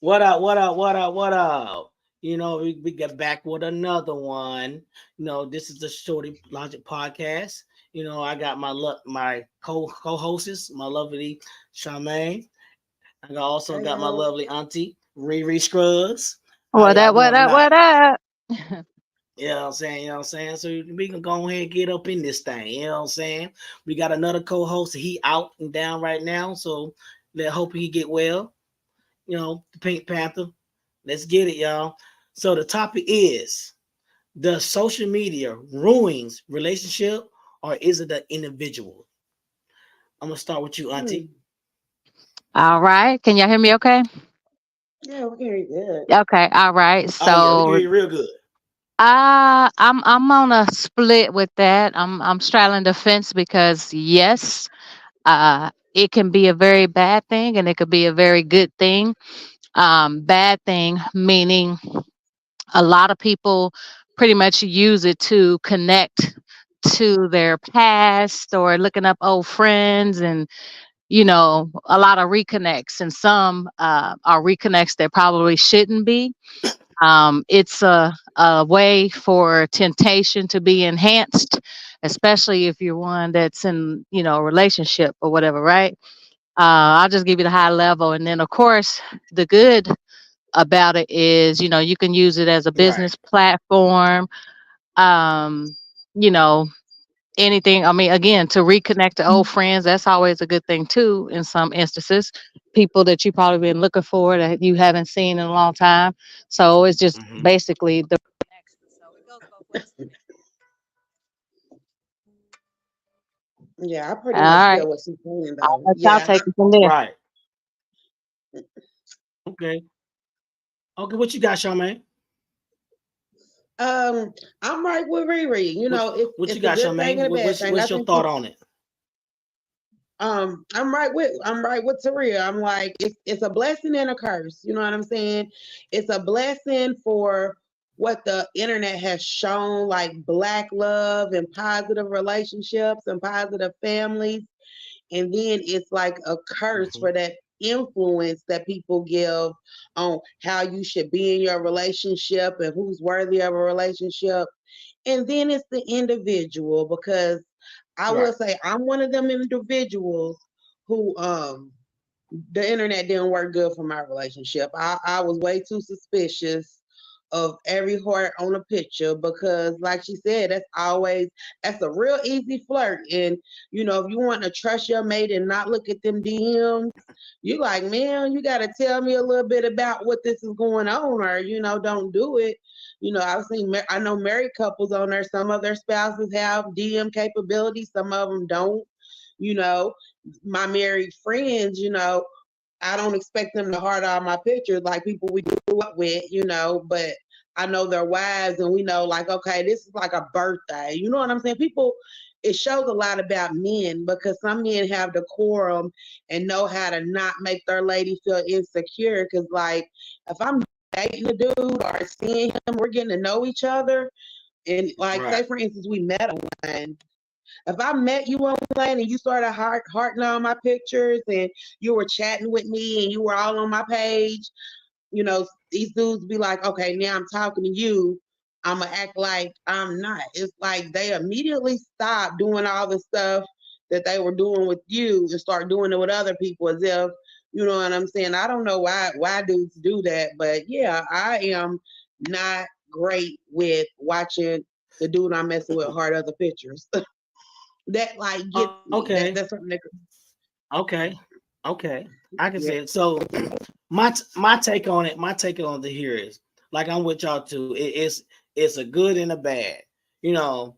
What up? What up? What up? What up? We get back with another one. This is the Shorty Logic Podcast. I got my co-hosts, my lovely Charmaine. Also Hey got my y'all. lovely auntie Riri Scruggs. How What y'all up, what doing up, what tonight? up? You know what I'm saying? You know what I'm saying? So we can go ahead and get up in this thing. You know what I'm saying? We got another co-host. He out and down right now. So let hope he get well. The Pink Panther. Let's get it, y'all. So the topic is: does social media ruins relationship or is it the individual? I'm gonna start with you, Auntie. Hmm. All right. Can y'all hear me okay? Yeah, we're very good. Okay, all right. Oh yeah, we can So hear you real good. I'm on a split with that. I'm straddling the fence because yes, it can be a very bad thing and it could be a very good thing. Bad thing meaning a lot of people pretty much use it to connect to their past or looking up old friends and a lot of reconnects, and some are reconnects that probably shouldn't be. It's a way for temptation to be enhanced, especially if you're one that's in, a relationship or whatever, right? I'll just give you the high level. And then, of course, the good about it is, you can use it as a Right. business platform. Um, you know, anything. I mean, again, to reconnect to old friends, that's always a good thing too. In some instances, people that you probably been looking for that you haven't seen in a long time. So it's just Mm-hmm. basically the connection. So it goes both ways for me. Yeah, I All pretty much right, feel what she's saying I'll though. let y'all Yeah. take it from there. Right. Okay. Okay. What you got, Charmaine? I'm right with Riri. What what you It's a got, good thing Charmaine? and a bad thing. I What's your think thought on it? I'm right with Taria. I'm like it's a blessing and a curse. You know what I'm saying? It's a blessing for what the internet has shown, like black love and positive relationships and positive families. And then it's like a curse Mm-hmm. for that influence that people give on how you should be in your relationship and who's worthy of a relationship. And then it's the individual, because I Right. will say I'm one of them individuals who the internet didn't work good for my relationship. I was way too suspicious of every heart on a picture, because like she said, that's a real easy flirt. And if you want to trust your mate and not look at them DMs, you like, man, you gotta tell me a little bit about what this is going on, or don't do it. I know married couples on there. Some of their spouses have DM capabilities, some of them don't. You know, my married friends, I don't expect them to heart all my pictures like people we grew up with, but I know their wives, and we know, like, okay, this is like a birthday. You know what I'm saying? People, it shows a lot about men, because some men have decorum and know how to not make their lady feel insecure. Because, like, if I'm dating a dude or seeing him, we're getting to know each other. And, like, Right. say, for instance, we met online. If I met you online and you started hearting all my pictures and you were chatting with me and you were all on my page, these dudes be like, okay, now I'm talking to you. I'm going to act like I'm not. It's like they immediately stop doing all the stuff that they were doing with you and start doing it with other people, as if, you know what I'm saying? I don't know why dudes do that, but yeah, I am not great with watching the dude I'm messing with heart other pictures. That like gets me. Okay. That's something that. Okay. Okay. I can see Yeah. it. So my take on it, here is like I'm with y'all too. It's a good and a bad. You know,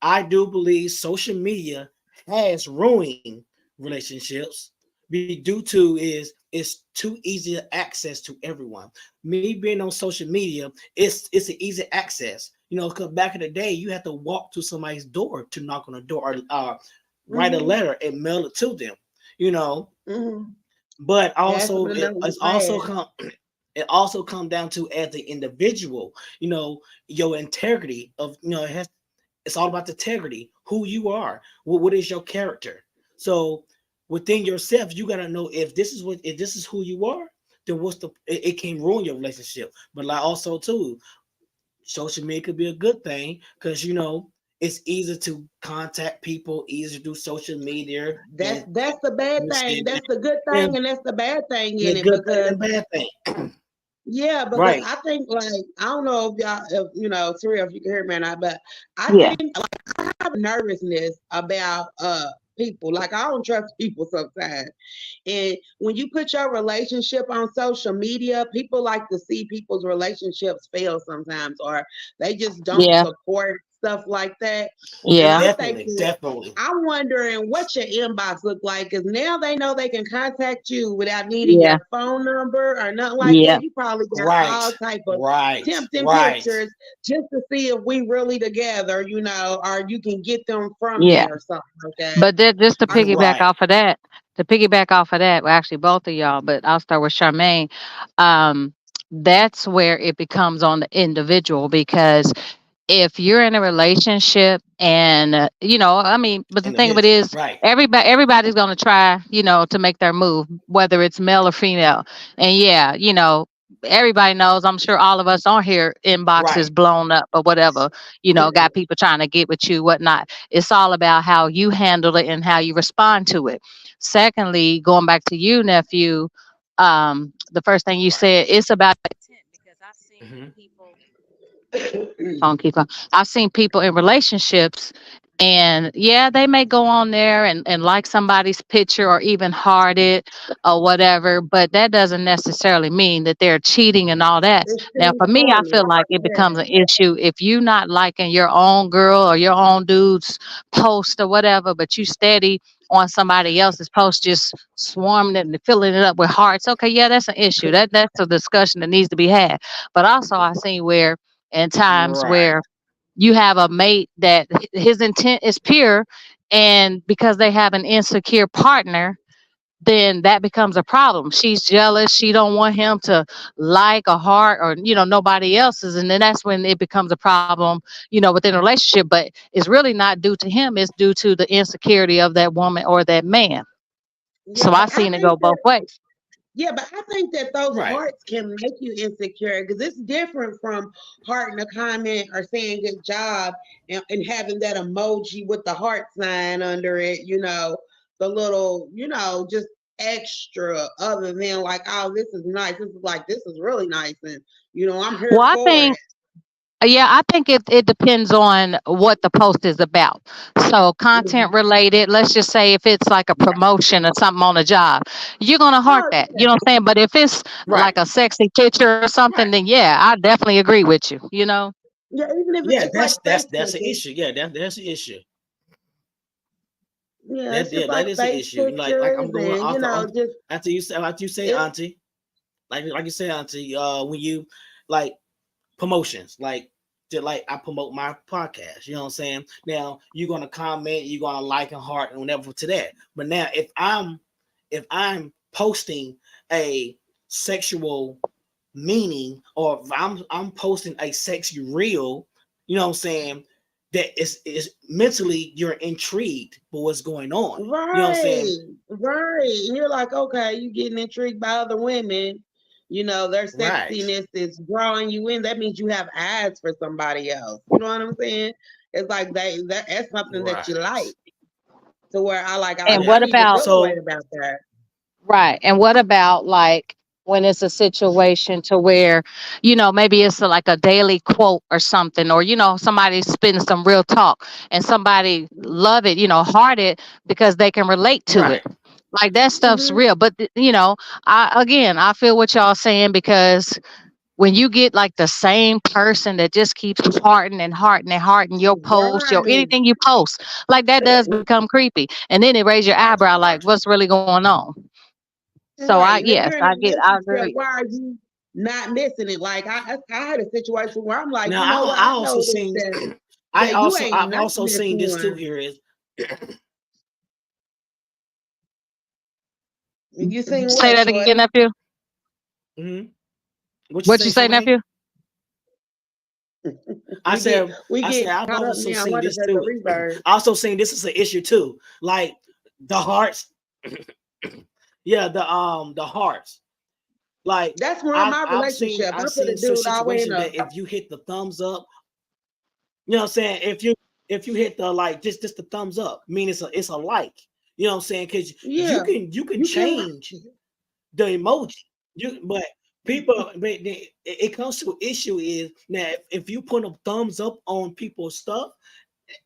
I do believe social media has ruined relationships. Be due to is it's too easy access to everyone. Me being on social media, it's an easy access. Because back in the day, you had to walk to somebody's door to knock on the door, or write a Mm-hmm. letter and mail it to them. You know, Mm-hmm. but That's also something that was it's also bad. come it also come down to as the individual, your integrity of it's all about the integrity, who you are, what is your character. So within yourself, you gotta know if this is who you are, then what's the it can ruin your relationship. But like also too, social media could be a good thing because it's easy to contact people, easy to do social media and That's the bad thing. understand That's the good and thing, and that's the bad thing in the it good thing because and bad thing. yeah, because Right. I think like I don't know if y'all, if, Surreal, if you can hear me or not, but I Yeah. think like I have nervousness about people. Like I don't trust people sometimes. And when you put your relationship on social media, people like to see people's relationships fail sometimes, or they just don't Yeah. support stuff like that. And Yeah. I'm Definitely, thinking, definitely. I'm wondering what your inbox look like, because now they know they can contact you without needing Yeah. your phone number or nothing like Yeah. that. You probably got Right. all type of Right. tempting Right. pictures just to see if we really together, or you can get them from me Yeah. or something like that. But that, just to Are you? piggyback Right. off of that, well, actually both of y'all, but I'll start with Charmaine. Um, that's where it becomes on the individual because if you're in a relationship and I mean, but the thing of it Individual. is Right. everybody's going to try, to make their move, whether it's male or female. And yeah, everybody knows, I'm sure all of us on here Right. inboxes blown up or whatever, got people trying to get with you, whatnot. It's all about how you handle it and how you respond to it. Secondly, going back to you, nephew, the first thing you Right. said, it's about intent because I've seen Hmm. people phone keep on. I've seen people in relationships and yeah, they may go on there and like somebody's picture or even heart it or whatever, but that doesn't necessarily mean that they're cheating and all that. It's Now, still for me, I corny. feel like it Yeah. becomes an issue if you not liking your own girl or your own dude's post or whatever, but you steady on somebody else's post, just swarming it and filling it up with hearts. Okay, yeah, that's an issue. That's a discussion that needs to be had. But also, I seen where and times Right. where you have a mate that his intent is pure and because they have an insecure partner, then that becomes a problem. She's jealous, she don't want him to like a heart or nobody else's, and then that's when it becomes a problem, within a relationship. But it's really not due to him, it's due to the insecurity of that woman or that man. Yeah, So I but I seen it go think both that ways. yeah, but I think that those Right. hearts can make you insecure because it's different from hearting a comment or saying good job and having that emoji with the heart sign under it, the little, just extra other than like, oh, this is nice. This is really nice. And, I'm Well, here I for it. think Yeah, I think it depends on what the post is about. So, content Mhm. related, let's just say if it's like a promotion or something on a job, you're going to heart Oh, that. yeah. You know what I'm saying? But if it's Right. like a sexy picture or something, Right. then yeah, I definitely agree with you. Yeah, even if Yeah, it's like that's fake that's the pictures. issue. Yeah, that's the issue. Yeah, That it's just yeah, like that is the fake issue. Like pictures I'm going and, just after you say it. auntie, like you say auntie, when you like promotions, like I promote my podcast, you know what I'm saying? Now you're gonna comment, you're gonna like and heart and whatever to that. But now if I'm posting a sexual meaning or if I'm posting a sexy reel, you know what I'm saying? That is mentally you're intrigued for what's going on. You know what I'm saying? Right, right. And you're like, okay, you getting intrigued by other women. Their Right, sexiness is drawing you in. That means you have eyes for somebody else. You know what I'm saying? It's like that's something that you like. right. To where I like, And I Yeah. what need to about feel a way So about that. Right. And what about like when it's a situation to where, maybe it's like a daily quote or something, or, somebody spitting some real talk and somebody love it, heart it because they can relate to right, it. Like that stuff's Hmm. real. But, I feel what y'all saying because when you get like the same person that just keeps hearting and hearting and hearting your post, your Right. anything you post, like that does become creepy. And then it raise your right, eyebrow like, right. what's really going on? So Right. And if yes, you're in a I relationship, agree. why are you not missing it? Like I had a situation where I'm like, Now you know what? I I also noticed seen that you ain't I've not also this seen this too one. here is You seen Say what, that again, Shorty? nephew. mhm. What you What say, you say, Charmaine? nephew? We get we I said get I've caught up also now. seen What is this that? The too. reverb. I also seen this is an issue too. Like the hearts, yeah, the hearts. Like That's one of my I've relationship. I put a seen such dude always in situations a that if you hit the thumbs up, you know what I'm saying? If you hit the like just the thumbs up, mean it's a like. You know what I'm saying? Because yeah. you can You can change the emoji. But people but it comes to an issue is now if you put a thumbs up on people's stuff,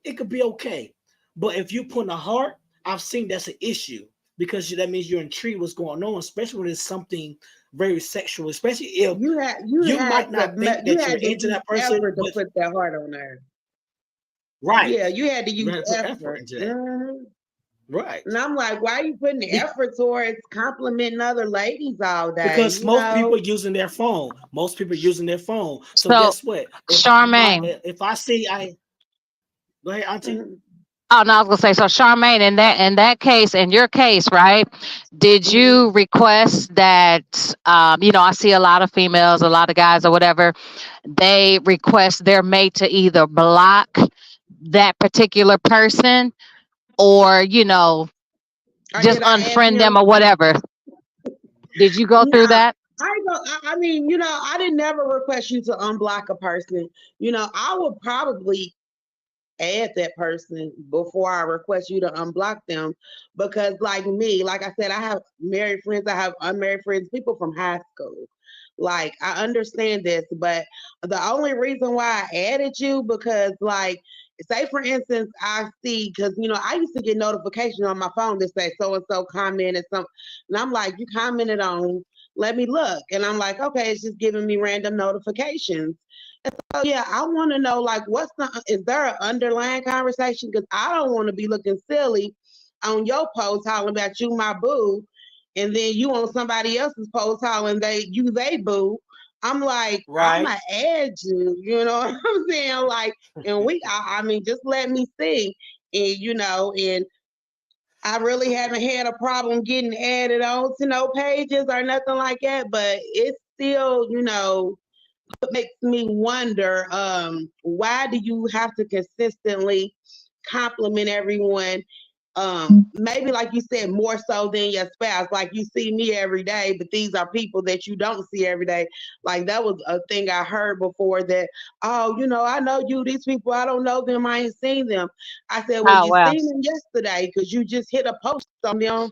it could be okay. But if you put a heart, I've seen that's an issue because that means you're intrigued what's going on, especially when it's something very sexual, especially if you you had might to not think you that you're had to into use that person, effort to but put that heart on there. right, Yeah, you had to you use gotta put effort effort. into that. Right. And I'm like, why are you putting the Be- effort towards complimenting other ladies all day? because You most know? people using their phone. Most people using their phone. So So, guess what? Charmaine. If I see I go ahead, Auntie. Mhm, Oh no, I was gonna say so, Charmaine. In that case, in your case, right? Did mhm. you request that? I see a lot of females, a lot of guys, or whatever. They request their mate to either block that particular person, or Or just did I add unfriend them him? or whatever. Did you go through Nah. that? I mean, I didn't never request you to unblock a person. I would probably add that person before I request you to unblock them because like me, like I said, I have married friends, I have unmarried friends, people from high school. Like I understand this, but the only reason why I added you because like say for instance I see because I used to get notifications on my phone that say so and so commented something and I'm like you commented on let me look and I'm like okay it's just giving me random notifications. Oh yeah, I want to know like is there an underlying conversation? Because I don't want to be looking silly on your post hollering about you my boo, and then you on somebody else's post hollering they boo. I'm like, Right. I'ma add you, you know what I'm saying? Like, and I mean, just let me see. And and I really haven't had a problem getting added on to no pages or nothing like that, but it's still, makes me wonder why do you have to consistently compliment everyone maybe like you said more so than your spouse like you see me every day but these are people that you don't see every day like that was a thing I heard before that oh I know you these people I don't know them I ain't seen them I said well Oh you well. seen them yesterday because you just hit a post on them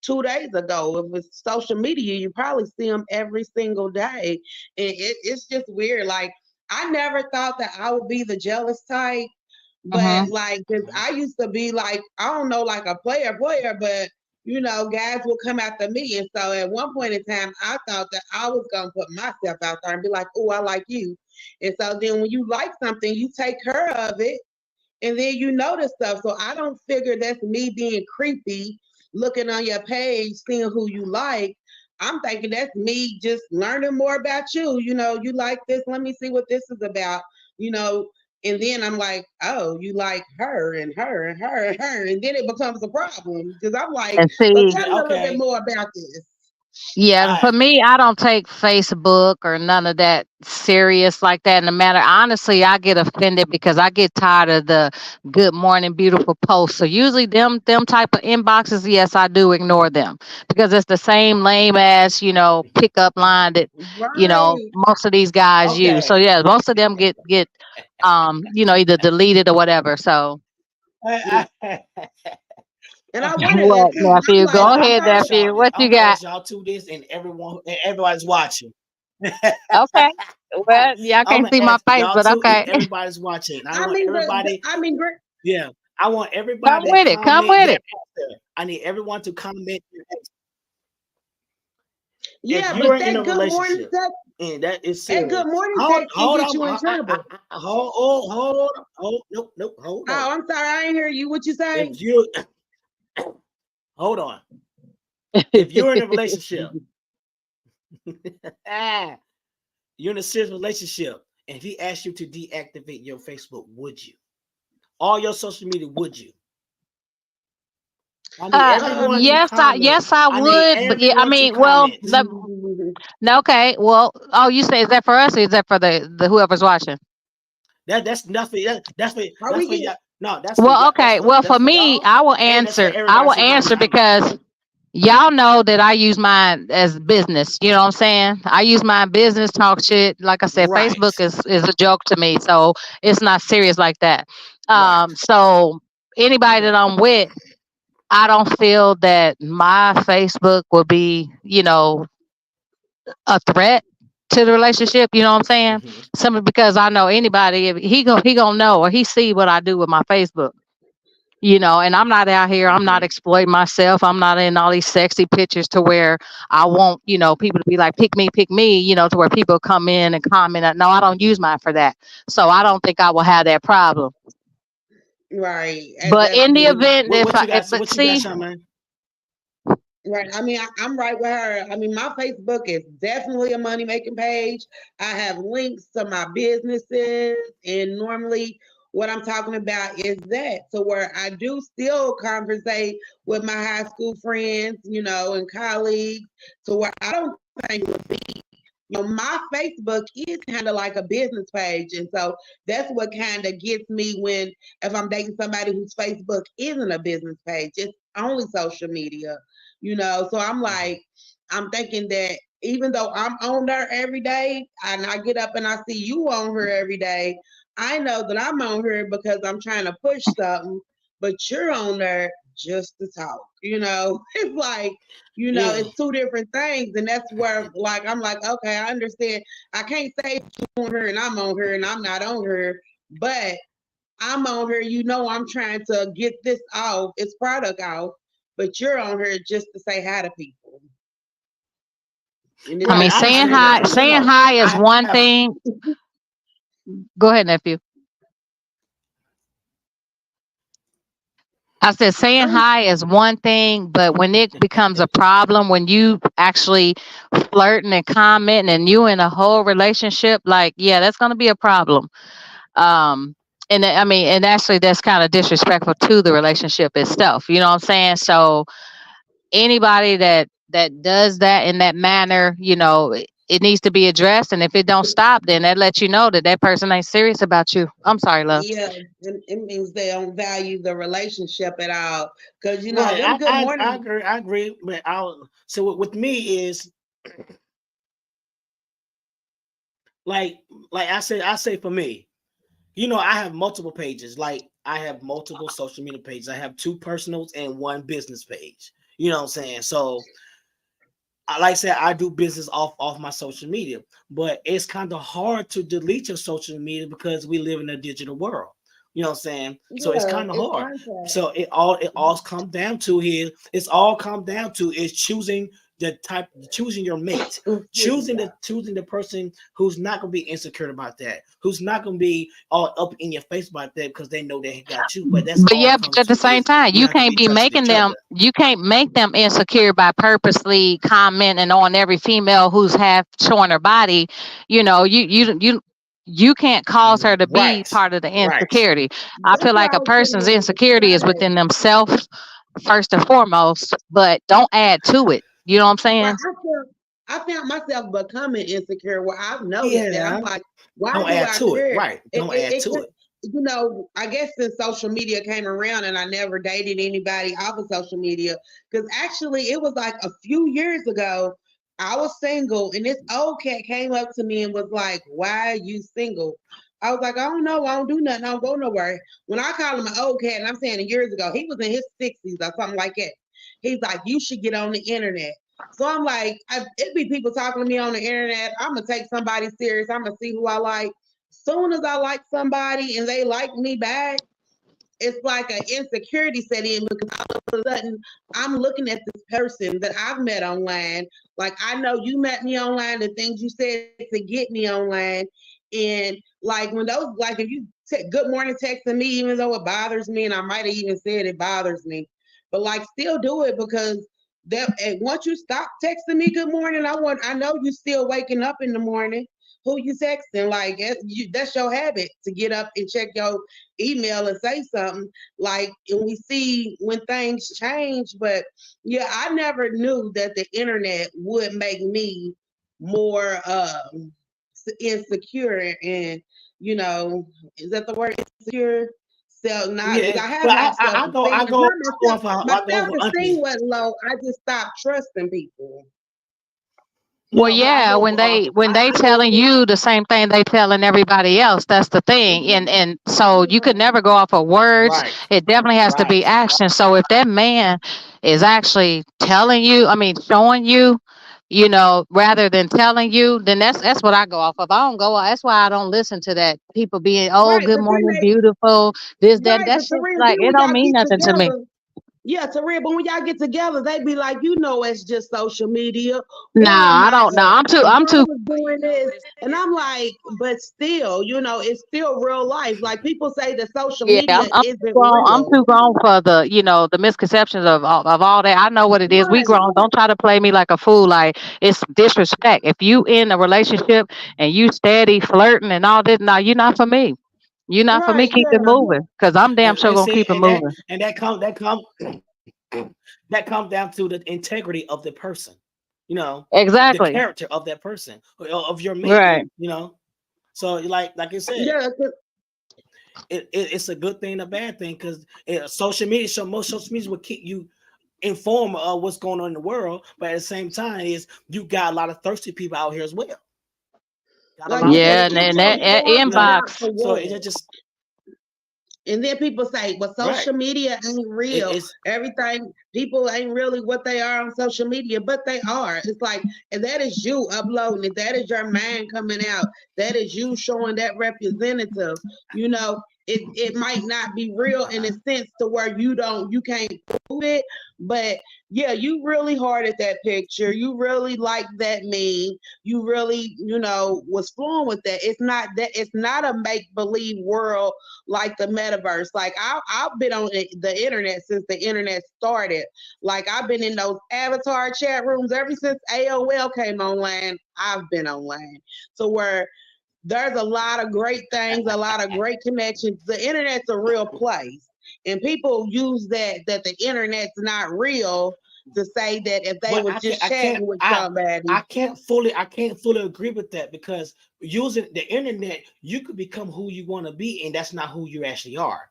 2 days ago. If it's social media, you probably see them every single day. And it's just weird. Like, I never thought that I would be the jealous type, but Hmm. like, cause Mhm. I used to be like, I don't know, like a player, but guys will come after me. And so at one point in time, I thought that I was gonna put myself out there and be like, oh, I like you. And so then when you like something, you take care of it and then you notice stuff. So I don't figure that's me being creepy, looking on your page, seeing who you like. I'm thinking that's me just learning more about you. You like this. Let me see what this is about. You know, and then I'm like, oh, you like her and her and her and her, and then it becomes a problem because I'm like, And well, see, tell me a little bit Okay. more about this. All yeah, for right. me, I don't take Facebook or none of that serious like that. In the matter, honestly, I get offended because I get tired of the "Good morning, beautiful" posts. So usually, them type of inboxes, yes, I do ignore them because it's the same lame ass, pickup line that Right. most of these guys use. So Okay. yeah, most of them get either deleted or whatever. So And I wanted it what, too. I'm nephew? like, Go I'm I ahead, gonna heard ask y'all nephew. this. What you I'm gonna got? ask y'all to this, and everybody's watching. Okay. Well, y'all I'm can't gonna see my ask face, y'all but too, and okay. everybody's watching. I I want mean, everybody. I mean, Yeah, I want Come everybody to with it. Come comment with their it. answer. I need everyone to comment their answer. If yeah, you're but in a that good morning relationship and that is that serious, good morning hold text can hold get on, you in trouble. nope, hold on. Oh, I'm sorry, I ain't hear you. What you say? If you hold on, if you're in a relationship, ah, you're in a serious relationship, and if he asked you to deactivate your Facebook, would you? All your social media, would you? I need everyone to Yes, comment. I I need would, but yeah, I everyone to mean, well, comment. no, okay, well, oh, you say is that for us or is that for the whoever's watching? That's nothing. Are That's we for getting y'all. No, that's for Well, y'all. okay, well, That's for for me, y'all, and that's for I everybody will else who's gonna answer comment. because Y'all know that I use mine as business. You know what I'm saying? I use my business, talk shit. Like I said, Facebook Right. is a joke to me, so it's not serious like that. Right. So anybody that I'm with, I don't feel that my Facebook will be, a threat to the relationship. You know what I'm saying? Hmm. Simply because I know anybody, if he gonna know or he see what I do with my Facebook. And I'm not out here, I'm not Hmm. exploiting myself. I'm not in all these sexy pictures to where I want, people to be like, pick me, to where people come in and comment. No, I don't use mine for that. So I don't think I will have that problem. Right. But in the What event, if what I, you got? but What you got, see, Charmaine? Right. I mean, I'm right with her. I mean, my Facebook is definitely a money making page. I have links to my businesses, and normally what I'm talking about is that. So where I do still conversate with my high school friends, and colleagues, to where I don't think my Facebook is kind of like a business page. And so that's what kind of gets me when, if I'm dating somebody whose Facebook isn't a business page, it's only social media, So I'm Hmm. like, I'm thinking that even though I'm on there every day and I get up and I see you on her every day, I know that I'm on her because I'm trying to push something, but you're on there just to talk, It's like, Yeah. it's two different things. And that's where, like, I'm like, okay, I understand. I can't say you on her and I'm on her and I'm not on her, but I'm on her. I'm trying to get this off, its product off, but you're on her just to say hi to people. And it's I Right. mean, I just saying understand that hi, because saying hi is I one have. thing. Go ahead, nephew. I said saying I'm hi is one thing, but when it becomes a problem, when you actually flirting and commenting and you in a whole relationship, like, yeah, that's going to be a problem. Um, I mean, and actually, that's kind of disrespectful to the relationship itself. You know what I'm saying? So anybody that does that in that manner, it needs to be addressed. And if it don't stop, then that lets you know that that person ain't serious about you. I'm sorry, love. Yeah, it means they don't value the relationship at all. Because Right. them good I morning. agree. I agree. But so with me is like I say for me, I have multiple pages. Like I have multiple social media pages. I have two personals and one business page. You know what I'm saying? So like I said, I do business off my social media, but it's kind of hard to delete your social media because we live in a digital world. You know what I'm saying? So it's Yeah, kind of it's hard. contact. So it all comes down to here. It's all come down to is choosing your mate, Excuse me, y'all. choosing the person who's not gonna be insecure about that, who's not gonna be all up in your face about that because they know they got you. But that's But all yeah, it but comes at the to same is time, we have to be touching each other. you can't make them insecure by purposely commenting on every female who's half showing her body. You can't cause her to be Right, part of the right. insecurity. I That's feel what like I a was getting person's ready to insecurity is say. within themselves first and foremost, but don't add to it. You know what I'm Right. saying? I found myself becoming insecure where I've noticed that. I'm Yeah. like, why Don't do add I to it. care? Right. Don't add It to could, it. I guess since social media came around and I never dated anybody off of social media, because actually it was like a few years ago, I was single and this old cat came up to me and was like, why are you single? I was like, I don't know. I don't do nothing. I don't go nowhere. When I call him an old cat, and I'm saying years ago, he was in his 60s or something like that. He's like, you should get on the internet. So I'm like, it be people talking to me on the internet. I'm gonna take somebody serious. I'm gonna see who I like. Soon as I like somebody and they like me back, it's like an insecurity set in because all of a sudden I'm looking at this person that I've met online. Like I know you met me online, the things you said to get me online, and like when those, like if you good morning texting me, even though it bothers me, and I might have even said it bothers me, but like still do it because that and once you stop texting me good morning, I know you still waking up in the morning. Who you texting? Like that's your habit to get up and check your email and say something like, and we see when things change. But yeah, I never knew that the internet would make me more insecure and, is that the word, insecure? Not Yeah, I have but low I go self-esteem. I It's go not I go off my I go for self-esteem auntie. wasn't low. I just stopped trusting people. Well, No, but I yeah, go when for they telling you the same thing they telling everybody else, that's the thing. And so you could never go off of words. right, It definitely has to be right. action. So if that man is actually telling you, I mean, showing you, rather than telling you, then that's what I go off of. I don't go. That's why I don't listen to that. People being, oh, Right, good but then morning, beautiful. This, that, right, that but shit. Taria, Like then it when don't y'all mean get nothing to me. together, yeah, Taria, but when y'all get together, they be like, it's just social media, or Nah, I don't know. my I'm girl too. was doing this, and I'm like, but still, it's still real life. Like people say that social Yeah, I'm, media I'm too isn't grown. I'm real. too grown for the misconceptions of all that. I know what it is. We Right, grown. Don't try to play me like a fool. Like it's disrespect. If you in a relationship and you steady flirting and all this, now you're not for me. You're not for me. right, Keep it yeah. moving, cause I'm damn sure And gonna see, keep it moving. that comes down to the integrity of the person, the Exactly. character of that person, of your mate, Right. you know. So like I said, Yeah, it's a good thing and a bad thing because social media, most social media will keep you informed of what's going on in the world, but at the same time, is you got a lot of thirsty people out here as well. Got a like lot you of said, Yeah, it thirsty and keeps then people you out that here, informed, but not inbox. for so what. it just And then people say, well, right. social media ain't real. It's Everything, people ain't really what they are on social media, but they are. It's like, and that is you uploading it. That is your mind coming out. That is you showing that representative. It might not be real in a sense to where you can't prove it, but yeah, you really hard at that picture. You really like that meme. You really, was flowing with that. It's not a make believe world like the metaverse. Like I've been on the internet since the internet started. Like I've been in those avatar chat rooms ever since AOL came online. I've been online. So where there's a lot of great things, a lot of great connections. The internet's a real place. And people use that the internet's not real to say that if they but was I just can't I chatting can't with I somebody. I can't fully agree with that because using the internet, you could become who you want to be, and that's not who you actually are.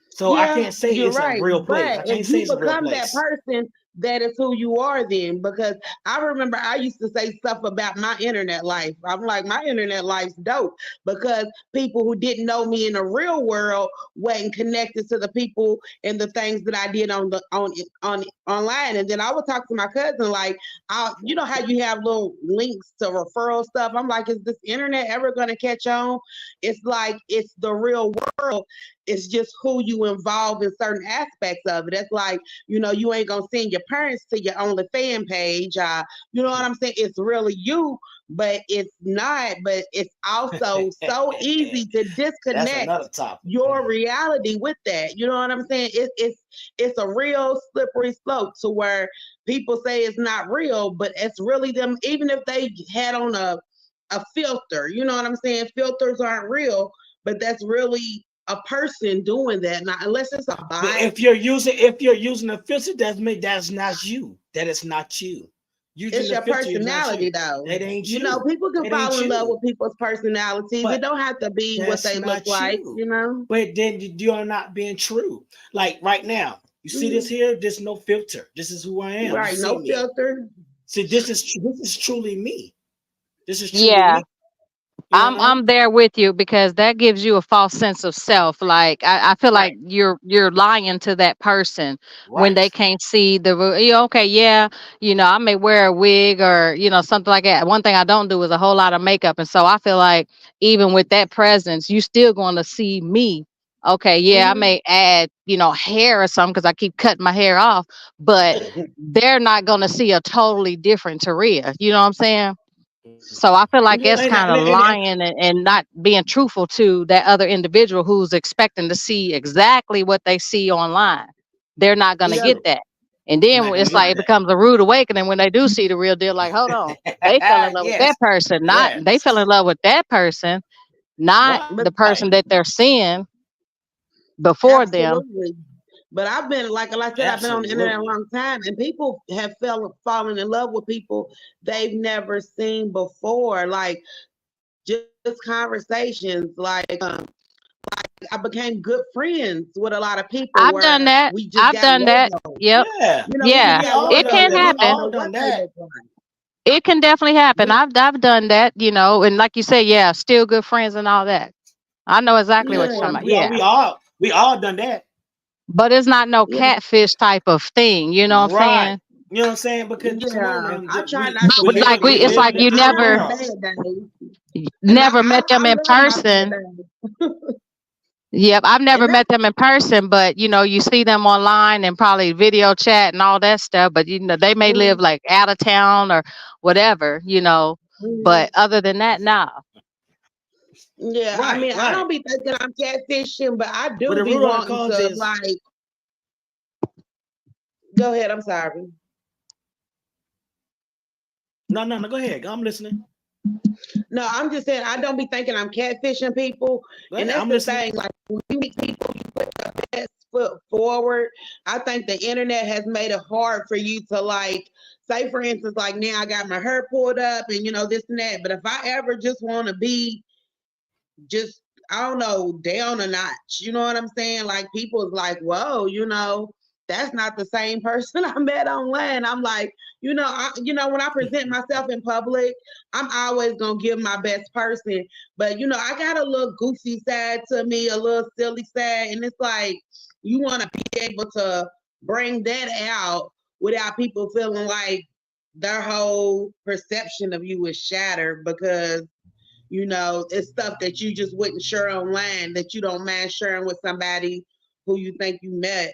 So I Yeah, can't say you're it's a right. real place. But I if can't say you it's a real become that place. person, that is who you are then. Because I remember I used to say stuff about my internet life. I'm like, my internet life's dope because people who didn't know me in the real world wasn't connected to the people and the things that I did on online. And then I would talk to my cousin like, you know how you have little links to referral stuff. I'm like, is this internet ever going to catch on? It's like it's the real world. It's just who you involve in certain aspects of it. That's like, you ain't gonna send your parents to your only fan page. You know what I'm saying? It's really you, but it's not. But it's also so easy to That's disconnect another topic. your reality with that. You know what I'm saying? It's a real slippery slope to where people say it's not real, but it's really them. Even if they had on a filter, you know what I'm saying? Filters aren't real, but that's really a person doing that. Not unless it's a But bot. if you're using a filter, that's not you. That is not you. It's Using the your filter is not you. personality, though. That ain't you. People can That ain't fall in love you. with people's personalities. It But don't have to be what that's they look not like, you. But then you are not being true. Like right now, you see this Mhm. here. There's no filter. This is who I am. You Right, see no me. filter. See, this is truly me. This is truly Yeah. me. You I'm know. there with you because that gives you a false sense of self. Like I feel like Right. you're lying to that person when Right. they can't see okay, yeah, I may wear a wig or something like that. One thing I don't do is a whole lot of makeup, and so I feel like even with that presence, you still going to see me. Okay, yeah, I Hmm. may add hair or something because I keep cutting my hair off, but they're not going to see a totally different Taria. You know what I'm saying? So I feel like Yeah, it's kind of lying and not being truthful to that other individual who's expecting to see exactly what they see online. They're not going to it's Yeah, get true. that. And then Not gonna it's get like it that. becomes a rude awakening when they do see the real deal. Like, hold on, they fell in love with Yes. that person, not they fell Yes. in love with that person, not but the Right. person that they're seeing before them. absolutely. But I've been like I said, I've been on the internet a Absolutely. long time, and people have fallen in love with people they've never seen before. Like just conversations, like I became good friends with a lot of people I've done where that. we just I've got done that. logos. Yep. Yeah, We just Yeah. we got all It done can logos, that. and We we didn't happen. all know done what they that. look like. It can definitely happen. We, I've done that, and like you say, yeah, still good friends and all that. I know exactly what Yeah, you're yeah, talking about. we all Yeah. we all we all done that. But it's not no yeah, catfish type of thing, you know what I'm Right. saying? You know what I'm saying? Because come on, yeah. man, I try But not to we catfish living we it's like living people. in you I different have never my worlds. bad days, and never met them I in love my person. bad days. Yep, I've And never that's met them in person, but you see them online and probably video chat and all that stuff. But they may live mhm, like out of town or whatever. mhm. But other than that, no. Yeah, I Right, mean, I right. don't be thinking I'm catfishing, but I But do the be root of the wanting cause to is like. Go ahead. I'm sorry. no, no, no. Go ahead. I'm listening. No, I'm just saying I don't be thinking I'm catfishing people, Go and ahead. that's I'm the listening. thing. Like when you meet people, you put your best foot forward. I think the internet has made it hard for you to like. Say for instance, like now I got my hair pulled up and this and that. But if I ever just want to be just I don't know, down a notch. You know what I'm saying? Like people's like, whoa, that's not the same person I met online. I'm like, when I present myself in public, I'm always gonna give my best person. But I got a little goofy side to me, a little silly side, and it's like you want to be able to bring that out without people feeling like their whole perception of you is shattered because it's stuff that you just wouldn't share online that you don't mind sharing with somebody who you think you met.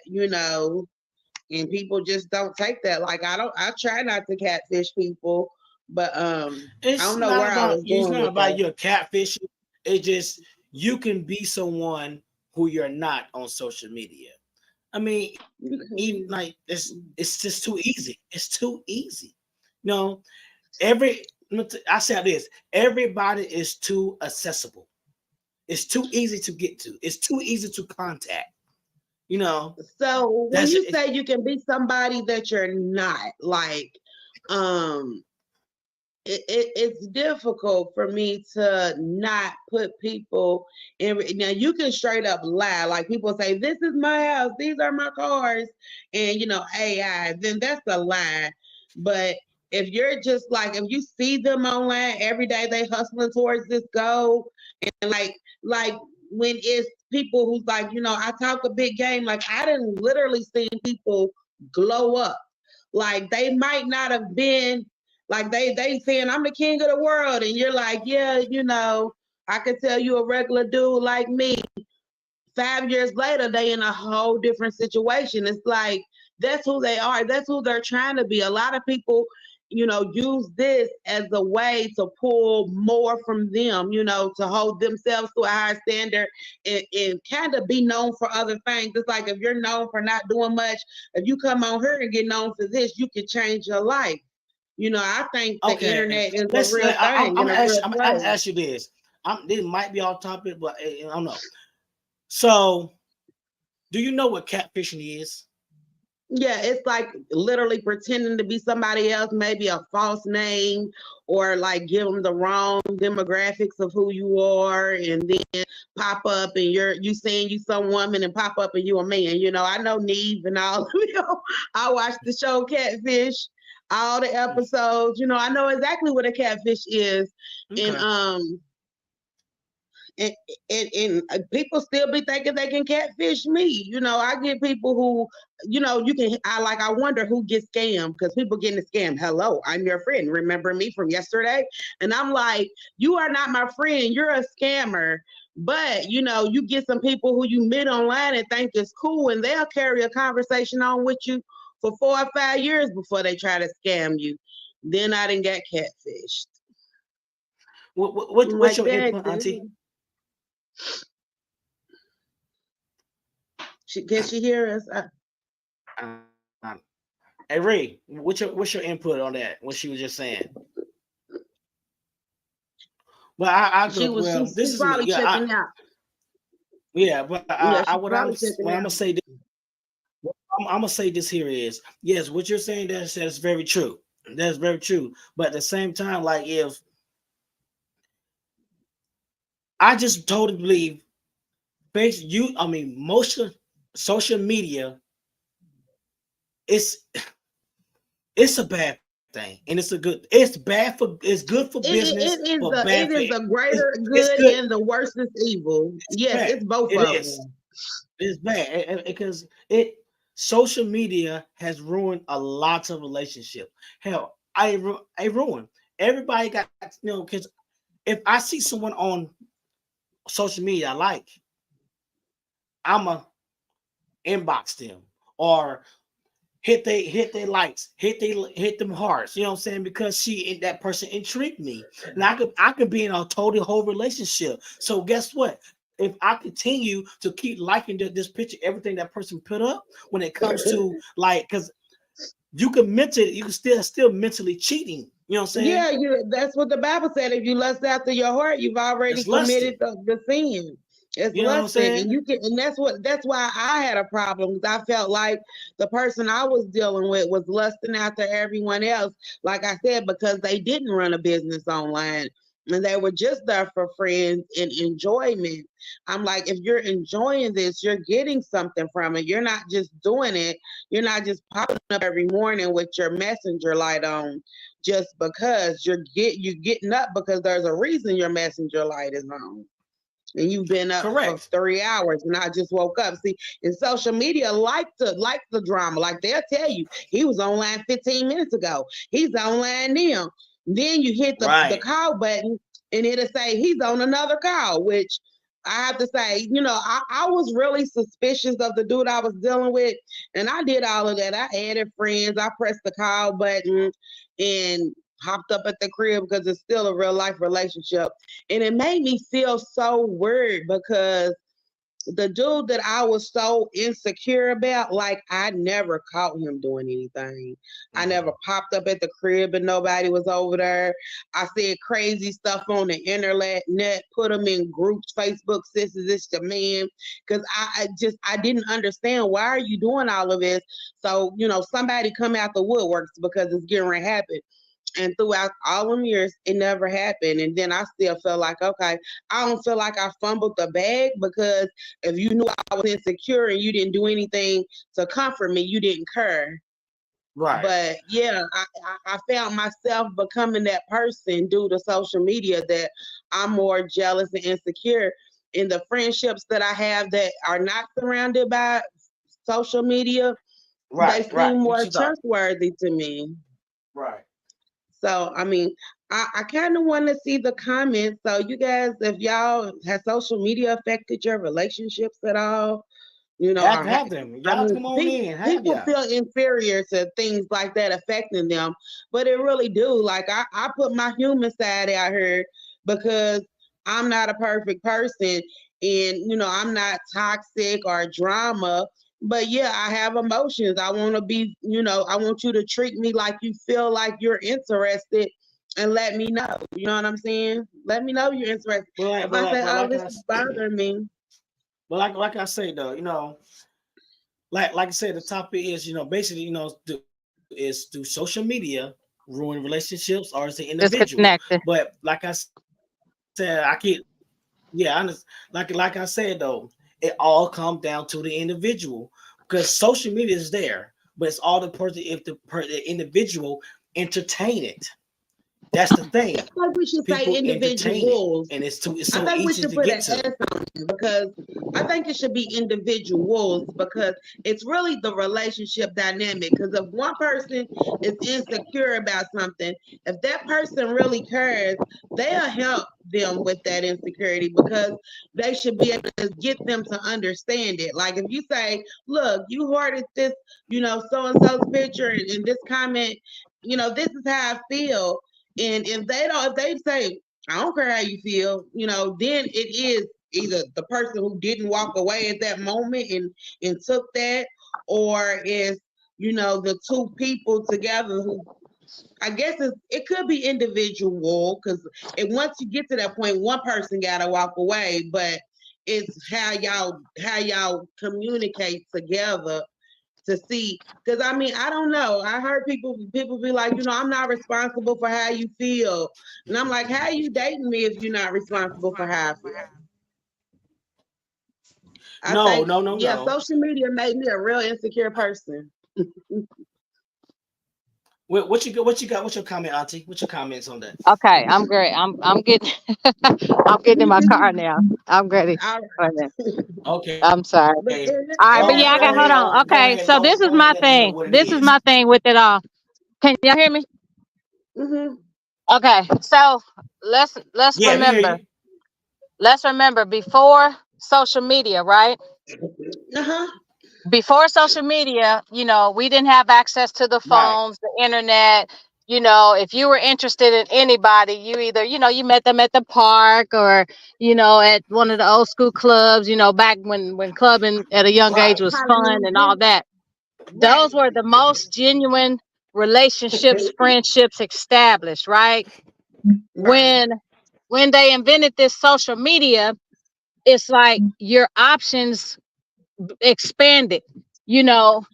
And people just don't take that. Like I try not to catfish people, but I It's don't know where not I about was it's going not with about that. your catfishing. It's just you can be someone who you're not on social media. I mean, even like it's just too easy. It's too easy. You know, I said this, everybody is too accessible. It's too easy to get to. It's too easy to contact. You know, So when that's you it. say you can be somebody that you're not, like, um, it's difficult for me to not put people in. Now you can straight up lie, like people say, "This is my house, these are my cars," and AI. Then that's a lie. But if you're just like, if you see them online every day, they hustling towards this goal, and like when it's people who's like, I talk a big game. Like I didn't literally see people glow up. Like they might not have been like they saying I'm the king of the world, and you're like, yeah, I could tell you a regular dude like me. 5 years later, they in a whole different situation. It's like that's who they are. That's who they're trying to be. A lot of people, use this as a way to pull more from them, to hold themselves to a higher standard and kind of be known for other things. It's like if you're known for not doing much, if you come on here and get known for this, you can change your life. I think the Okay. internet is a real I'm thing and gonna a ask real you. I'm gonna place. ask you this. This might be off topic, but I don't know. So, do you know what catfishing is? Yeah, it's like literally pretending to be somebody else, maybe a false name, or like give them the wrong demographics of who you are, and then pop up and you saying you some woman and pop up and you a man. I know Neve and all. I watched the show Catfish, all the episodes. I know exactly what a catfish is, and Okay. and, and people still be thinking they can catfish me. I get people who, you can. I wonder who gets scammed because people getting scammed. Hello, I'm your friend. Remember me from yesterday? And I'm like, you are not my friend. You're a scammer. But you get some people who you meet online and think is cool, and they'll carry a conversation on with you for 4 or 5 years before they try to scam you. Then I didn't get catfished. I'm What's like, your that. input, Auntie? Can she hear us? Um, hey Ray, what's your input on that? What she was just saying? Well, I She go was well. This she's is me. probably checking out. Yeah, but Yeah, I she's what probably checking I'm gonna out. say this, I'm gonna say this here is yes, what you're saying that's very true. That's very true. But at the same time, like if I just totally believe most of social media, it's it's a bad thing, and it's good for business, but bad It for is the greater it's good good. and the worst is evil. It's Yes, bad. it's both It of is. them. It's bad because it social media has ruined a lot of relationships. Hell, I ruined. Everybody got because if I see someone on social media I like, I'ma inbox them or hit they likes, hit them hearts. You know what I'm saying? Because that person intrigued me, and I could be in a totally whole relationship. So guess what? If I continue to keep liking this picture, everything that person put up, when it comes to like, because you can still mentally cheating. You know what I'm saying? Yeah, that's what the Bible said. If you lust after your heart, you've already It's committed lusting. the sin. It's You know what I'm lusting, and saying? you can, and that's why I had a problem because I felt like the person I was dealing with was lusting after everyone else. Like I said, because they didn't run a business online and they were just there for friends and enjoyment. I'm like, if you're enjoying this, you're getting something from it. You're not just doing it. You're not just popping up every morning with your messenger light on just because you're getting up because there's a reason your messenger light is on and you've been up for Correct. 3 hours and I just woke up. See, in social media like the drama. Like they'll tell you he was online 15 minutes ago. He's online now. Then you hit the Right. call button and it'll say he's on another call, which I have to say, I was really suspicious of the dude I was dealing with. And I did all of that. I added friends, I pressed the call button and hopped up at the crib because it's still a real life relationship. And it made me feel so weird because the dude that I was so insecure about, like I never caught him doing anything. I never Mhm. popped up at the crib and nobody was over there. I said crazy stuff on the net, put them in groups, Facebook sisters, it's the man. Cause I didn't understand why are you doing all of this? So, somebody come out the woodworks because it's getting ready to happen. And throughout all them years, it never happened. And then I still felt like, okay, I don't feel like I fumbled the bag because if you knew I was insecure and you didn't do anything to comfort me, you didn't care. Right. But yeah, I found myself becoming that person due to social media that I'm more jealous and insecure. In the friendships that I have that are not surrounded by social media, they Right. Right. seem What more you thought? trustworthy to me. Right. So, I mean, I kind of want to see the comments. So, you guys, if y'all has social media affected your relationships at all, Have have them. I Y'all mean, come on in. Have people y'all. feel inferior to things like that affecting them, but it really do. Like, I put my human side out here because I'm not a perfect person and, I'm not toxic or drama. But yeah, I have emotions. I want to be, I want you to treat me like you feel like you're interested and let me know. You know what I'm saying? Let me know you're interested. But like, If but I like, say, but oh, like this I, is bothering me, like I say though, like I said, the topic is, basically, is do social media ruin relationships or is it individual? Disconnected. But like I said, I understand. Like I said though, it all comes down to the individual because social media is there, but it's all the person if the individual entertain it. That's the I thing. feel like we should say People entertain it, individuals. and it's I so think we easy should to put get an to. S on it because I think it should be individuals because it's really the relationship dynamic. Because if one person is insecure about something, if that person really cares, they'll help them with that insecurity because they should be able to get them to understand it. Like if you say, look, you hearted this, so and so's picture and this comment, this is how I feel. And if they say, I don't care how you feel, then it is either the person who didn't walk away at that moment and took that, or is, the two people together who I guess it could be individual because once you get to that point, one person gotta walk away, but it's how y'all communicate together to see because I mean I don't know. I heard people be like, I'm not responsible for how you feel. And I'm like, how you dating me if you're not responsible for how I feel? I No, think, no, no, yeah, no. social media made me a real insecure person. What you got? What you got? What's your comment, Auntie? What's your comments on that? Okay, I'm great. I'm getting I'm getting in my car now. I'm ready. All Wait a minute. Okay. I'm sorry. right. All right, Go but yeah, I go got ahead hold on. on. Go Okay, ahead. so this is Go ahead my and let them know thing. what it This is is. my thing with it all. Can y'all hear me? Mm-hmm. Okay, so let's Yeah, we hear remember. you. Let's remember before social media, right? Uh-huh. Before social media, we didn't have access to the Right. phones, the internet. If you were interested in anybody, you either, you met them at the park or, at one of the old school clubs, back when clubbing at a young age Right. was fun and all Hallelujah. that. Right. Those were the most genuine relationships, friendships established, right? Right. When they invented this social media, it's like your options expanded. You know,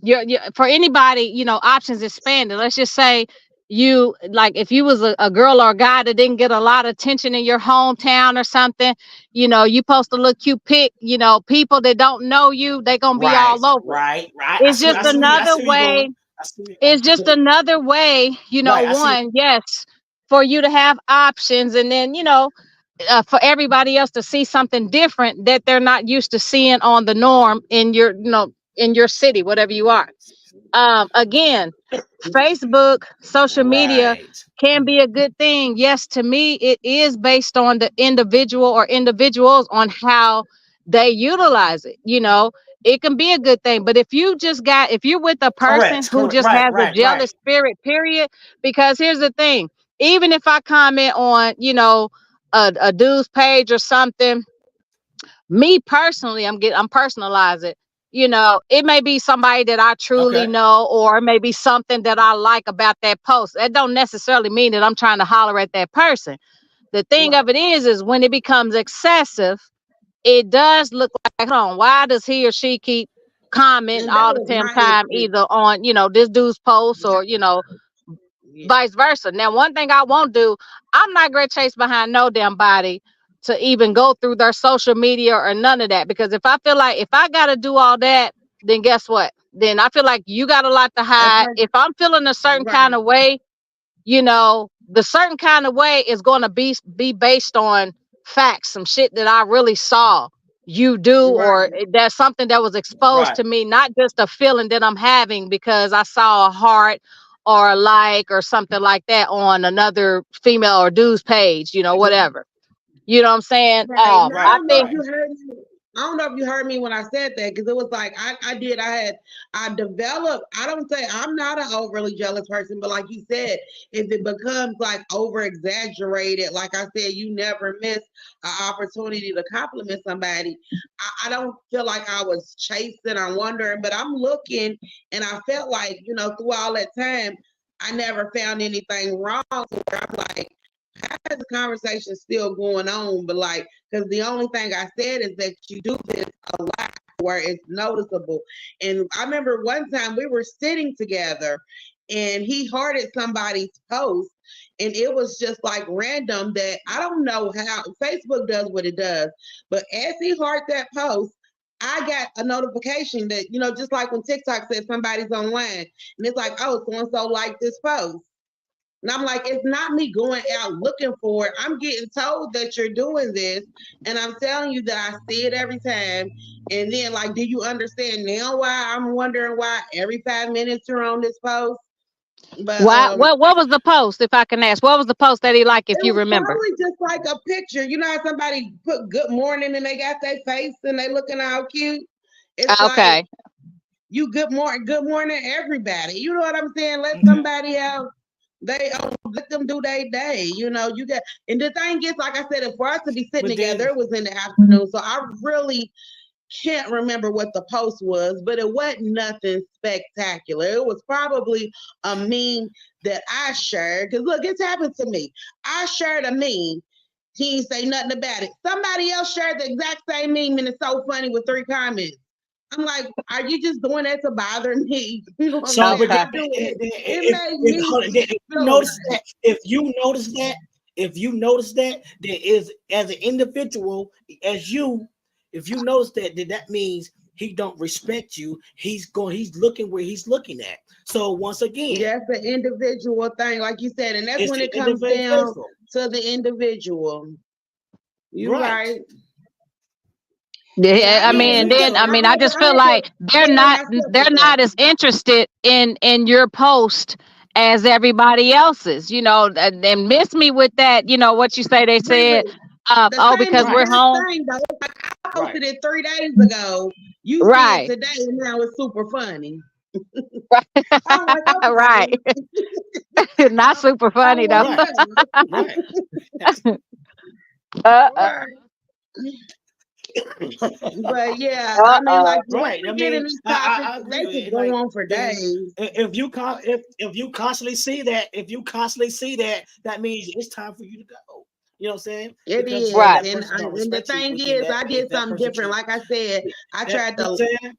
your for anybody, options expanded. Let's just say you like if you was a girl or a guy that didn't get a lot of attention in your hometown or something, you post a little cute pic, people that don't know you, they gonna be Right. all over it. Right. Right. It's just I another see where you way. going. I see where you're It's going. just another way, Right. I see. one, yes, for you to have options, and then for everybody else to see something different that they're not used to seeing on the norm in your in your city, whatever you are. Again, Facebook, social media Right. can be a good thing. Yes, to me it is based on the individual or individuals on how they utilize it. It can be a good thing, but if you're with a person Correct. who Correct. just Right. has a Right. Right. jealous spirit, period. Because here's the thing, even if I comment on a dude's page or something, me personally, I'm personalize it. It may be somebody that I truly Okay. know, or it may be something that I like about that post. That don't necessarily mean that I'm trying to holler at that person. The thing Right. of it is when it becomes excessive, it does look like, hold on, why does he or she keep commenting And that all the was damn my time issue. either on, this dude's post or, Yeah. vice versa. Now, one thing I won't do, I'm not gonna chase behind no damn body to even go through their social media or none of that. Because if I feel like if I gotta do all that, then guess what? Then I feel like you got a lot to That's hide. like If I'm feeling a certain kind right. of way, the certain kind of way is gonna be based on facts, some shit that I really saw you do, or Right. that's something that was exposed Right. to me, not just a feeling that I'm having because I saw a heart or a like or something like that on another female or dude's page, whatever. You know what I'm saying? Right. Now, I I Right. don't know if think Right. you heard me. I don't know if you heard me when I said that because it was like I developed. I don't say I'm not an overly jealous person, but like you said, if it becomes like over exaggerated, like I said, you never miss an opportunity to compliment somebody. I don't feel like I was chasing. I'm wondering, but I'm looking, and I felt like through all that time, I never found anything wrong. So where I'm like, the conversation still going on, but like, because the only thing I said is that you do this a lot where it's noticeable. And I remember one time we were sitting together and he hearted somebody's post, and it was just like random that I don't know how Facebook does what it does, but as he hearted that post, I got a notification that, just like when TikTok says somebody's online and it's like, oh, so and so liked this post. And I'm like, it's not me going out looking for it. I'm getting told that you're doing this. And I'm telling you that I see it every time. And then, like, do you understand now why I'm wondering why every 5 minutes you're on this post? But why what was the post, if I can ask? What was the post that he liked, if it you was remember? probably just like a picture. You know how somebody put good morning and they got their face and they looking all cute? It's like, Okay. good morning, everybody. You know what I'm saying? Let Okay. somebody else. Let them do their day. You get. And the thing is, like I said, if for us to be sitting But together, then it was in the afternoon, so I really can't remember what the post was, but it wasn't nothing spectacular. It was probably a meme that I shared. Because look, it's happened to me. I shared a meme. He didn't say nothing about it. Somebody else shared the exact same meme, and it's so funny with 3 comments. I'm like, are you just doing that to bother me? You know what I'm so saying? but then, Okay. I do it. It if made if, me hold on, then if you feel a notice way. that if you notice that there is as an individual as you If you notice that, then that means he don't respect you. He's looking where he's looking at. So once again, Yeah, it's an individual thing, like you said, and that's it's when the it comes down individual. to the individual. You Right. right. Yeah, Yeah, I I You had mean, know, and to, then I so mean, I just I feel had to like they're correct not myself with they're that. not as interested in your post as everybody else's, and miss me with that, what you say they said, Right. The oh, same because right, we're exact home. thing though. I right, posted it 3 days ago. You see it Right. today, and now it's super funny. Right. I'm like, Right. okay. Not super I'm funny though. like, right, right. Uh-uh. yeah. But yeah, I mean, Uh-uh. like once Right. I we get in mean, these I topics, agree they with could it. go Like, on for days. if you constantly see that, that means it's time for you to go. You know what I'm saying? It Because Right. that is, person don't and the respect you thing within is, that. I If did that something person different. treat Like I said, I that, tried you know to, what I'm saying?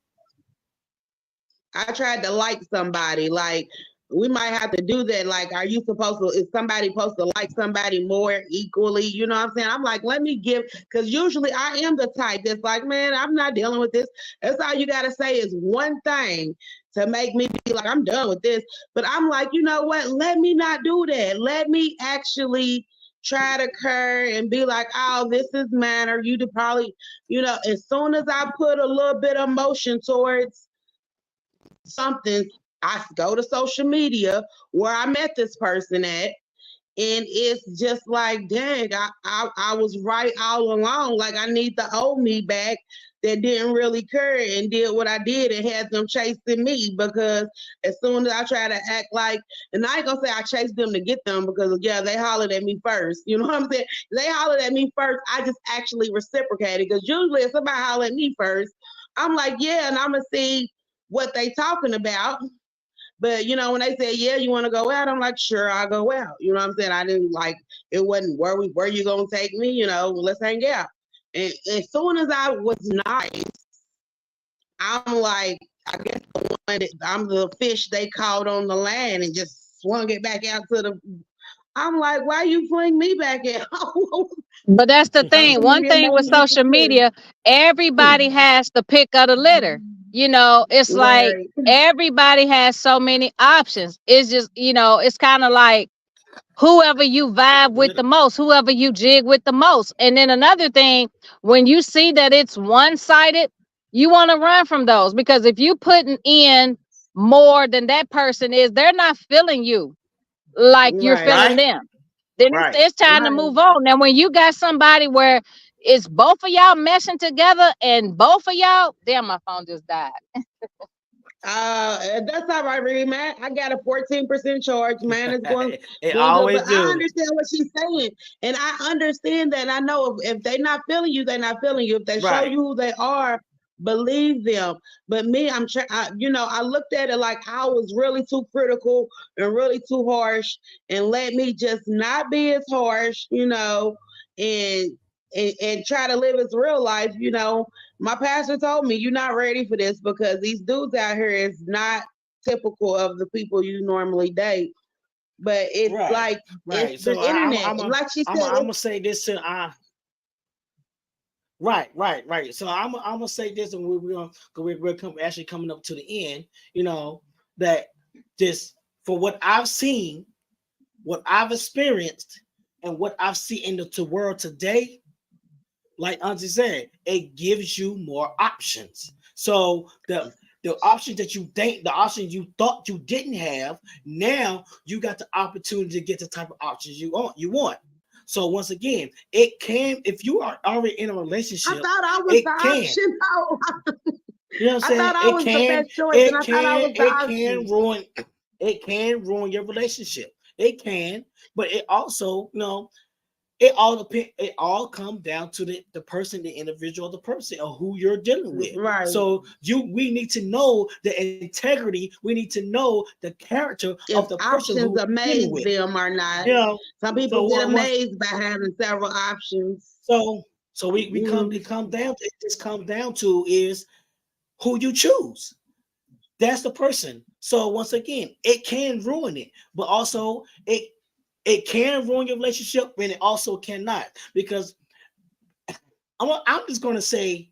I tried to like somebody. Like we might have to do that. Like, are you supposed to? Is somebody supposed to like somebody more equally? You know what I'm saying? I'm like, let me give, because usually I am the type that's like, man, I'm not dealing with this. That's all you gotta say is one thing to make me be like, I'm done with this. But I'm like, you know what? Let me not do that. Let me actually try to care and be like, oh, this is manner. You would probably, as soon as I put a little bit of motion towards something, I go to social media where I met this person at, and it's just like, dang, I was right all along. Like I need the old me back that didn't really care and did what I did and had them chasing me, because as soon as I try to act like, and I ain't gonna say I chased them to get them, because yeah, they hollered at me first. You know what I'm saying? They hollered at me first. I just actually reciprocated, because usually if somebody holler at me first, I'm like, yeah, and I'm gonna see what they talking about. But when they say, yeah, you want to go out, I'm like, sure, I'll go out. You know what I'm saying? I didn't like, it wasn't where you gonna take me, let's hang out. And as soon as I was nice, I'm like, I guess I'm the fish they caught on the land and just swung it back out to the. I'm like, why you fling me back out? But that's the thing. One It thing made with me social media, everybody has the pick of the litter. It's like right, everybody has so many options. It's just, it's kind of like whoever you vibe with the most, whoever you jig with the most. And then another thing, when you see that it's one-sided, you want to run from those, because if you putting in more than that person is, they're not feeling you like you're right, feeling Right, them. Then it's, right. it's time to right. move on. Now, when you got somebody where it's both of y'all meshing together and both of y'all, damn, my phone just died. That's all right, really, man. I got a 14% charge, man. It's going It going good. always But I do. understand what she's saying. And I understand that. And I know if they're not feeling you, they're not feeling you. If they show Right. you who they are, believe them. But me, I looked at it like I was really too critical and really too harsh. And let me just not be as harsh, and and try to live as real life. My pastor told me, you're not ready for this, because these dudes out here is not typical of the people you normally date. But it's Right. like, it's Right. the So internet. Like she said, I'm it's gonna say this to right, right, right. So I'm gonna say this, and we're gonna actually coming up to the end. That just for what I've seen, what I've experienced, and what I've seen in the world today, like Auntie said, it gives you more options. So the options you thought you didn't have, now you got the opportunity to get the type of options you want. So once again, it can, if you are already in a I relationship, thought I was the it can. option. You know what I'm I saying? thought I was the best choice, and I thought I was the option. It can ruin your relationship. It can, but it also, it all depend. It all comes down to the person, the individual, the person, or who you're dealing with. Right. So we need to know the integrity. We need to know the character of If the person who options we're dealing amaze with. them or not. You know. Some So people get once amazed by having several options. so so we come Mm. it comes down to it just comes down to is who you choose. That's the person. So once again, it can ruin it, but also it can ruin your relationship, and it also cannot, because I'm just gonna say.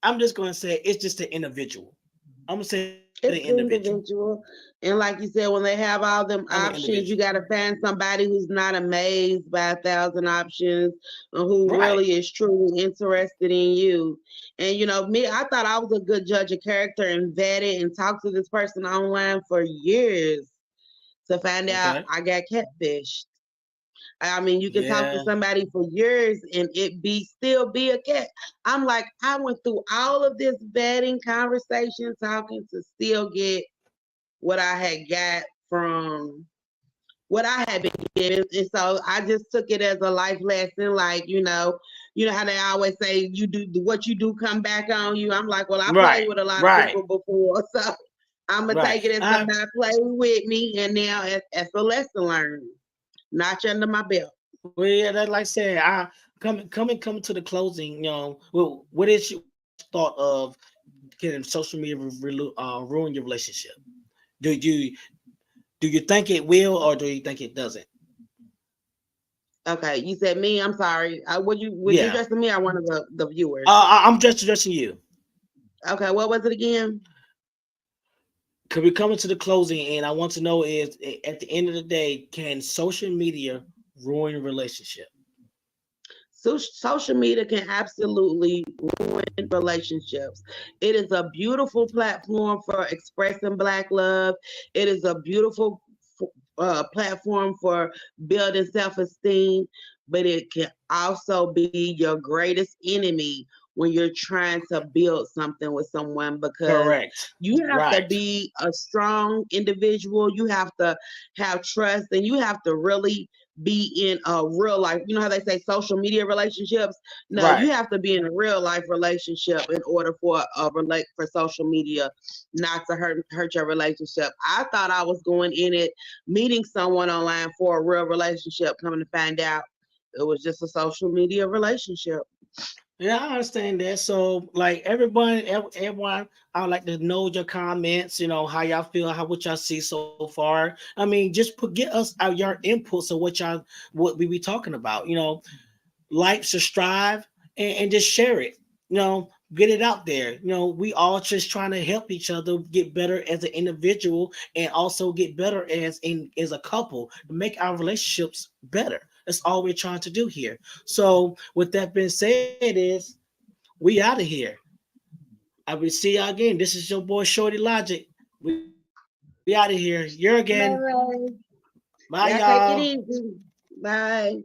I'm just gonna say it's just an individual. I'm gonna say the It's individual. individual. And like you said, when they have all them I'm an options, you individual. got to find somebody who's not amazed by 1,000 options and who Right. really is truly interested in you. And you know, me, I thought I was a good judge of character and vetted and talked to this person online for years to find out Okay. I got catfished. I mean, you can talk to Yeah. somebody for years and it be still be a cat. I'm like, I went through all of this vetting, conversation, talking to still get what I had got from what I had been given. And so I just took it as a life lesson. Like, you know how they always say you do what you do come back on you. I'm like, well, I played Right. with a lot of Right. people before. So I'm gonna Right. take it as somebody played with me and now as a lesson learned. Notch under my belt. Well, yeah, that like I said, I coming to the closing. Well, what is your thought of can social media ruin your relationship? Do you do you think it will, or do you think it doesn't? Okay, you said me. I'm sorry. Was you Yeah. addressing me or one of the viewers? I'm just addressing you. Okay, what was it again? Could we coming to the closing, and I want to know is at the end of the day, can social media ruin a relationship? Social media can absolutely ruin relationships. It is a beautiful platform for expressing Black love. It is a beautiful platform for building self esteem, but it can also be your greatest enemy when you're trying to build something with someone because Correct. you have to Right. be a strong individual. You have to have trust and you have to really be in a real life. You know how they say social media relationships? No, you Right. have to be in a real life relationship in order for for social media not to hurt your relationship. I thought I was going in it meeting someone online for a real relationship, coming to find out it was just a social media relationship. Yeah, I understand that. So, like everyone, I would like to know your comments. How y'all feel, how what y'all see so far. I mean, just get us out your inputs of what we be talking about. Like, subscribe, and just share it. Get it out there. We all just trying to help each other get better as an individual and also get better as a couple to make our relationships better. That's all we're trying to do here. So, with that being said, is we out of here. I will see y'all again. This is your boy Shorty Logic. We out of here. You're again. Bye. Bye, y'all. Y'all take it easy. Bye.